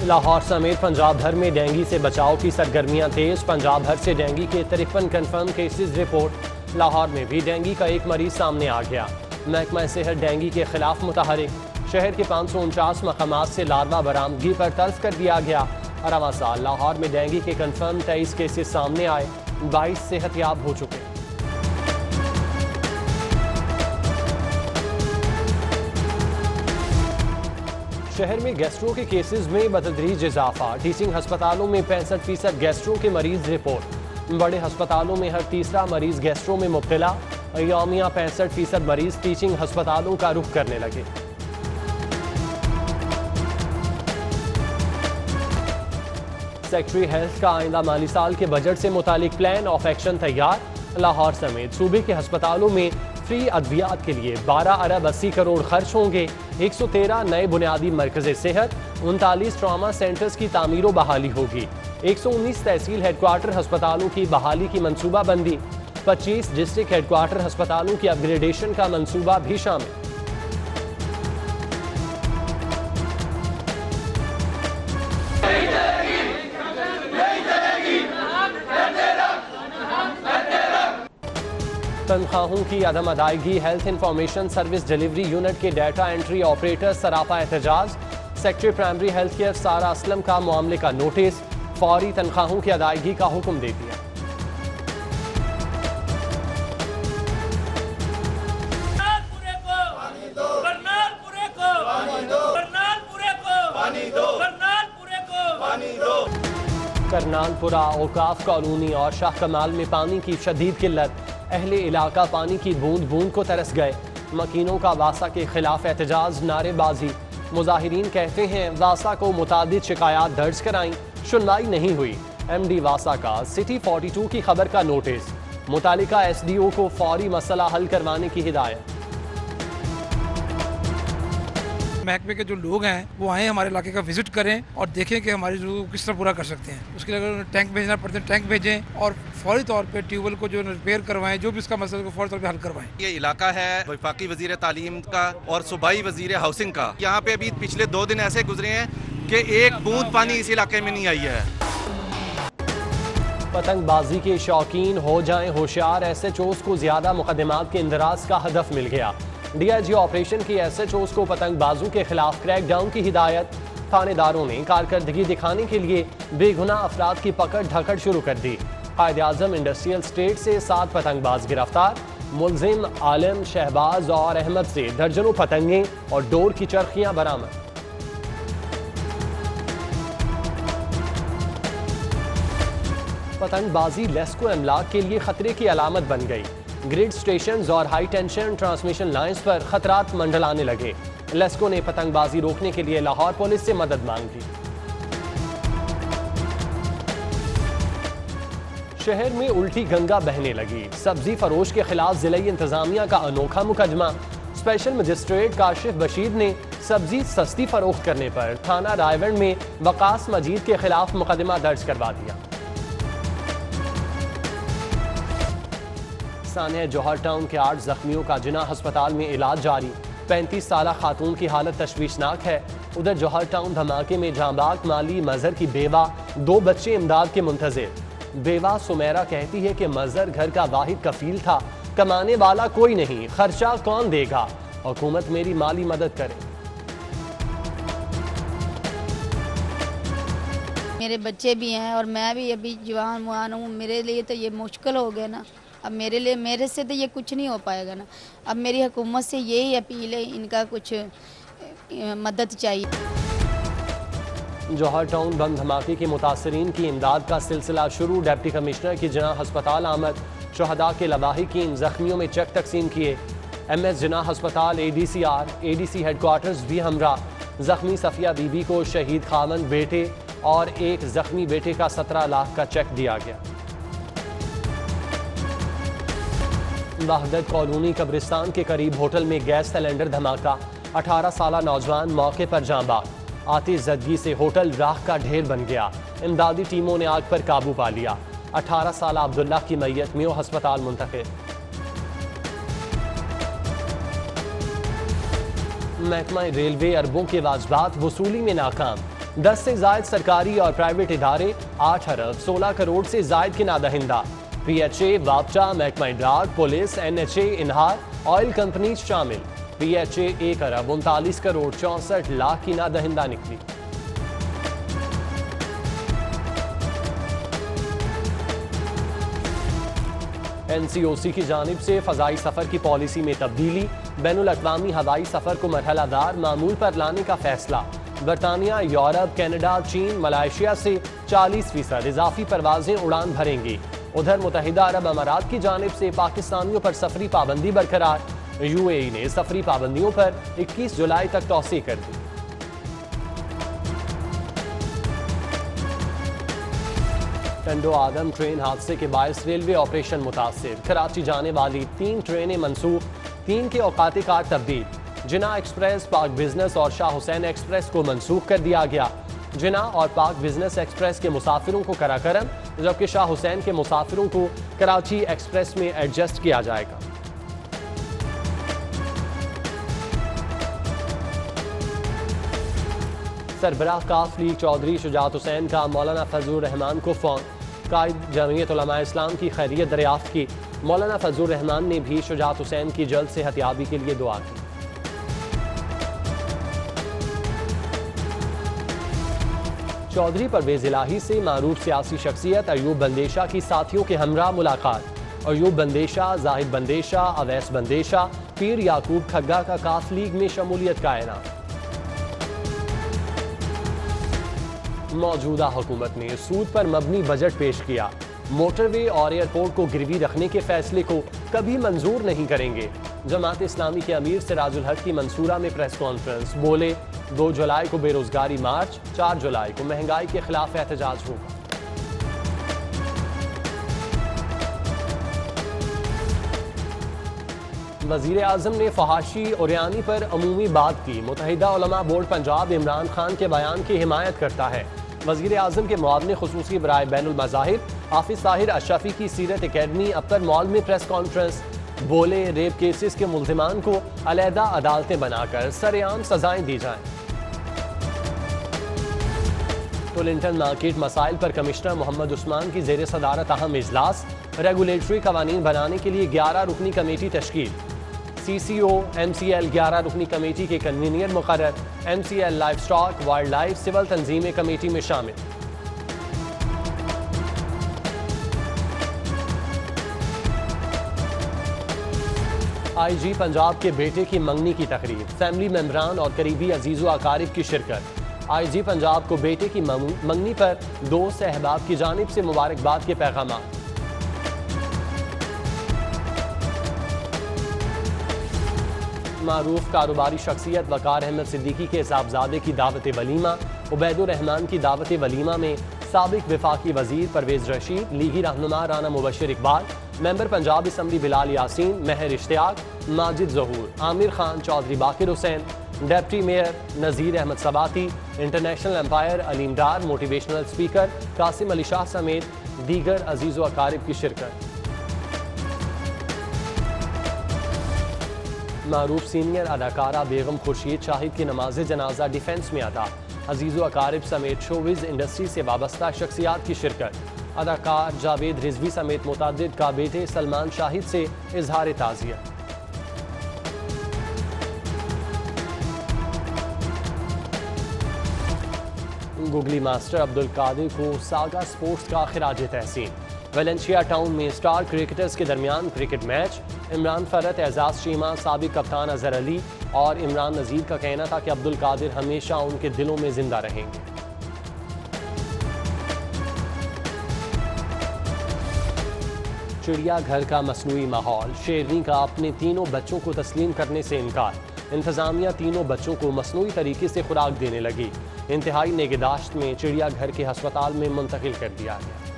लाहौर समेत पंजाब भर में डेंगू से बचाव की सरगर्मियां तेज। पंजाब भर से डेंगू के 53 कन्फर्म केसेस रिपोर्ट। लाहौर में भी डेंगू का एक मरीज सामने आ गया। महकमा सेहत डेंगू के खिलाफ मुतहरिक। शहर के 549 मकामात से लार्वा बरामदगी पर तल्फ कर दिया गया। रवां साल लाहौर में डेंगू के कन्फर्म 23 केसेस सामने आए, 22 सेहतयाब हो चुके। शहर में गैस्ट्रो के केसेस में बतदरीज इजाफा। टीचिंग अस्पतालों में 65% गैस्ट्रो के मरीज रिपोर्ट। बड़े अस्पतालों में हर तीसरा मरीज गैस्ट्रो में मुब्तला। यौमिया 65% मरीज टीचिंग अस्पतालों का रुख करने लगे। सेक्रेटरी हेल्थ का आइंदा माली साल के बजट से मुतालिक प्लान ऑफ एक्शन तैयार। लाहौर समेत सूबे के अस्पतालों में फ्री अद्वियात के लिए 12 अरब 80 करोड़ खर्च होंगे। 113 नए बुनियादी मरकज़े सेहत, 39 ट्रामा सेंटर्स की तामीर बहाली होगी। 119 तहसील हेडक्वार्टर अस्पतालों की बहाली की मनसूबाबंदी। 25 डिस्ट्रिक्ट हेडक्वार्टर अस्पतालों की अपग्रेडेशन का मनसूबा भी शामिल। तनख्वाहों की अदम अदायगी। Health information service delivery unit के डाटा एंट्री ऑपरेटर सरापा एहतजाज। सेक्रेटरी प्राइमरी हेल्थ केयर सारा असलम का मामले का नोटिस। फौरी तनख्वाहों की अदायगी का हुक्म दे दिया। करनालपुरा, औकाफ कॉलोनी और शाह कमाल में पानी की शदीद किल्लत। अहले इलाका पानी की बूंद बूंद को तरस गए। मकीनों का वासा के खिलाफ एहतजाज, नारेबाजी। मुजाहिरीन कहते हैं वासा को मुतादिद शिकायत दर्ज कराई, सुनवाई नहीं हुई। MD वासा का सिटी 42 की खबर का नोटिस। मुतालिका SDO को फौरी मसला हल करवाने की हिदायत। महकमे के जो लोग हैं वो आए हमारे इलाके का विजिट करें और देखें कि हमारी जरूरत किस तरह पूरा कर सकते हैं। उसके लिए अगर टैंक भेजना पड़ते हैं टैंक भेजें और फौरी तौर पे ट्यूबवेल को जो रिपेयर करवाएं, जो भी इसका मसला है फौरी तौर पे हल करवाएं। ये इलाका है वफाकी वजीर तालीम का और सूबाई वजीर हाउसिंग का। यहाँ पे अभी पिछले 2 दिन ऐसे गुजरे हैं कि एक बूंद पानी इस इलाके में नहीं आई है। पतंगबाजी के शौकीन हो जाएं होशियार। SHOs को ज्यादा मुकदमात के इंदराज का हदफ मिल गया। DIG ऑपरेशन की SHOs को पतंगबाजों के खिलाफ क्रैकडाउन की हिदायत। थानेदारों ने कारकर्दगी दिखाने के लिए बेगुनाह अफराद की पकड़ धकड़ शुरू कर दी। कायद आजम इंडस्ट्रियल स्टेट से 7 पतंगबाज गिरफ्तार। मुलजिम आलम, शहबाज और अहमद से दर्जनों पतंगे और डोर की चरखियां बरामद। पतंगबाजी लेस्को अमलाक के लिए खतरे की अलामत बन गई। ग्रिड स्टेशंस और हाई टेंशन ट्रांसमिशन लाइंस पर खतरात मंडलाने लगे। लेस्को ने पतंगबाजी रोकने के लिए लाहौर पुलिस से मदद मांग ली। शहर में उल्टी गंगा बहने लगी। सब्जी फरोश के खिलाफ जिला इंतजामिया का अनोखा मुकदमा। स्पेशल मजिस्ट्रेट काशिफ बशीर ने सब्जी सस्ती फरोख्त करने पर थाना रायवंड में वकास मजीद के खिलाफ मुकदमा दर्ज करवा दिया। सानिया जौहर टाउन के 8 जख्मियों का जिना अस्पताल में इलाज जारी। 35 साला खातून की हालत तशवीशनाक है। उधर जौहर टाउन धमाके में जांबाग माली मजहर की बेवा, 2 बच्चे इमदाद के मुंतजिर। बेवा सुमेरा कहती है कि मजहर घर का वाहिद कफील था, कमाने वाला कोई नहीं, खर्चा कौन देगा, हुकूमत मेरी माली मदद करे। मेरे बच्चे भी हैं और मैं भी अभी जवान मुआन हूँ। मेरे लिए तो ये मुश्किल हो गया ना। अब मेरे से तो ये कुछ नहीं हो पाएगा ना। अब मेरी हुकूमत से यही अपील है, इनका कुछ मदद चाहिए। जौहर टाउन बम धमाके के मुतासरीन की इमदाद का सिलसिला शुरू। डिप्टी कमिश्नर की जिना अस्पताल आमद। शहदा के लवाहिकीन जख्मियों में चेक तकसीम किए। MS जिना अस्पताल ADC हेडक्वार्टर्स भी हमरा। जख्मी सफिया बीबी को शहीद खावन बेटे और एक जख्मी बेटे का 17 लाख का चेक दिया गया। वहदत कॉलोनी कब्रिस्तान के करीब होटल में गैस सिलेंडर धमाका। 18 साला नौजवान मौके पर जाँ बाग। आतिशज़दगी से होटल राख का ढेर बन गया। इमदादी टीमों ने आग पर काबू पा लिया। 18 साला अब्दुल्ला की मैयत मेयो अस्पताल मुंतकिल। महकमा रेलवे अरबों के वाजबात वसूली में नाकाम। 10 से जायद सरकारी और प्राइवेट इदारे 8 अरब 16 करोड़ से जायद की नादहिंदा। PHA, वापटा, महकमा इडराक, पुलिस, NHA, इनहार, ऑयल कंपनीज शामिल। PHA 1 अरब 39 करोड़ 64 लाख की नादहिंदा निकली। NCOC की जानिब से फ़ज़ाई सफ़र की पॉलिसी में तब्दीली, बैनुल अक़वामी हवाई सफ़र को मरहलादार मामूल पर लाने का फैसला। बरतानिया, यूरोप, कनाडा, चीन, मलाइशिया से 40% इजाफी परवाजें उड़ान भरेंगी। उधर मुत्तहिदा अरब अमारात की जानिब से पाकिस्तानियों पर सफरी पाबंदी बरकरार। UAE ने सफरी पाबंदियों पर 21 जुलाई तक तौसी कर दी। टंडो आदम ट्रेन हादसे के बायस रेलवे ऑपरेशन मुतासिर। कराची जाने वाली 3 ट्रेनें मनसूख, 3 के औकात कार तब्दील। जिना एक्सप्रेस, पाक बिजनेस और शाह हुसैन एक्सप्रेस को मनसूख कर दिया गया। जिना और पाक बिजनेस एक्सप्रेस के मुसाफिरों को कराकरम, जबकि शाह हुसैन के मुसाफिरों को कराची एक्सप्रेस में एडजस्ट किया जाएगा। सरबराह काफ लीग चौधरी शुजात हुसैन का मौलाना फजलुर रहमान को फ़ोन। कायद जमीयत उलमा इस्लाम की खैरियत दरियाफ्त की। मौलाना फजलुर रहमान ने भी शुजात हुसैन की जल्द सेहतयाबी के लिए दुआ की। चौधरी परवेज इलाही से मारूफ सियासी शख्सियत अयूब बंदेशा की साथियों के हमरा मुलाकात। अयूब बंदेशा, जाहिद बंदेशा, अवैस बंदेशा, पीर याकूब खग्गा का काफ लीग में शमूलियत का ऐलान। मौजूदा हुकूमत ने सूद पर मबनी बजट पेश किया। मोटरवे और एयरपोर्ट को गिरवी रखने के फैसले को कभी मंजूर नहीं करेंगे। जमात इस्लामी के अमीर सिराजुल हक की मंसूरा में प्रेस कॉन्फ्रेंस। बोले 2 जुलाई को बेरोजगारी मार्च, 4 जुलाई को महंगाई के खिलाफ एहतजाज होगा। वजीर आजम ने फहाशी उरियानी पर अमूमी बात की। मुत्तहिदा उलमा बोर्ड पंजाब इमरान खान के बयान की हिमायत करता है। वजीर आजम के मुआवने खुसूसी बराए बैनुल मज़ाहिब हाफिज ताहिर अशरफी की सीरत एकेडमी अपर मॉल में प्रेस कॉन्फ्रेंस। बोले रेप केसेस के मुल्जिमान को अलहदा अदालतें बनाकर सरेआम सजाएं दी जाएं। टोलिंटन मार्केट मसाइल पर कमिश्नर मोहम्मद उस्मान की जेर सदारत अहम इजलास। रेगुलेटरी कवानीन बनाने के लिए 11 रुकनी कमेटी तश्कील। CCO MCL 11 रुकनी कमेटी के कन्वीनियर मुकर्रर। MCL life stock, wildlife, civil तंजीमें कमेटी में शामिल। IG पंजाब के बेटे की मंगनी की तकरीब। फैमिली मेंबरान और करीबी अजीज़ो अकारिब की शिरकत। IG पंजाब को बेटे की मंगनी पर दोस्त अहबाब की जानिब से मुबारकबाद के पैगाम। मारूफ कारोबारी शख्सियत वकार अहमद सिद्दीकी के साहबजादे की दावत वलीमा। उबैदुर रहमान की दावत वलीमा में साबिक वफाकी वजीर परवेज रशीद, लीगी रहनुमा राना मुबशिर इकबाल, मेंबर पंजाब असम्बली बिलाल यासीन, महर इश्तियाक, माजिद ज़हूर, आमिर खान, चौधरी बाकिर हुसैन, डेप्टी मेयर नज़ीर अहमद सबाती, इंटरनेशनल एम्पायर अलीम डार, मोटिवेशनल स्पीकर कासिम अली शाह समेत दीगर अजीज़ो अकारिब की शिरकत। मारूफ सीनियर अदाकारा बेगम खुर्शीद शाहिद की नमाज जनाजा डिफेंस में अदा। अजीज़ो अकारिब समेत शोबिज़ इंडस्ट्री से वाबस्ता शख्सियात की शिरकत। अदाकार जावेद रिजवी समेत मुतादिद का बेटे सलमान शाहिद से इजहार ताज़ियत। गुगली मास्टर अब्दुल कादिर को सागा स्पोर्ट्स का खिराज तहसीन। वेलेंशिया टाउन में स्टार क्रिकेटर्स के दरमियान क्रिकेट मैच। इमरान फरत, एजाज चीमा, साबिक कप्तान अजहर अली और इमरान नज़ीर का कहना था कि अब्दुल कादिर हमेशा उनके दिलों में जिंदा रहेंगे। चिड़ियाघर का मसनूई माहौल। शेरनी का अपने तीनों बच्चों को तस्लीम करने से इनकार। इंतजामिया तीनों बच्चों को मसनूई तरीके से खुराक देने लगी। इंतहाई निगहदाश्त में चिड़ियाघर के हस्पताल में मुंतकिल कर दिया गया।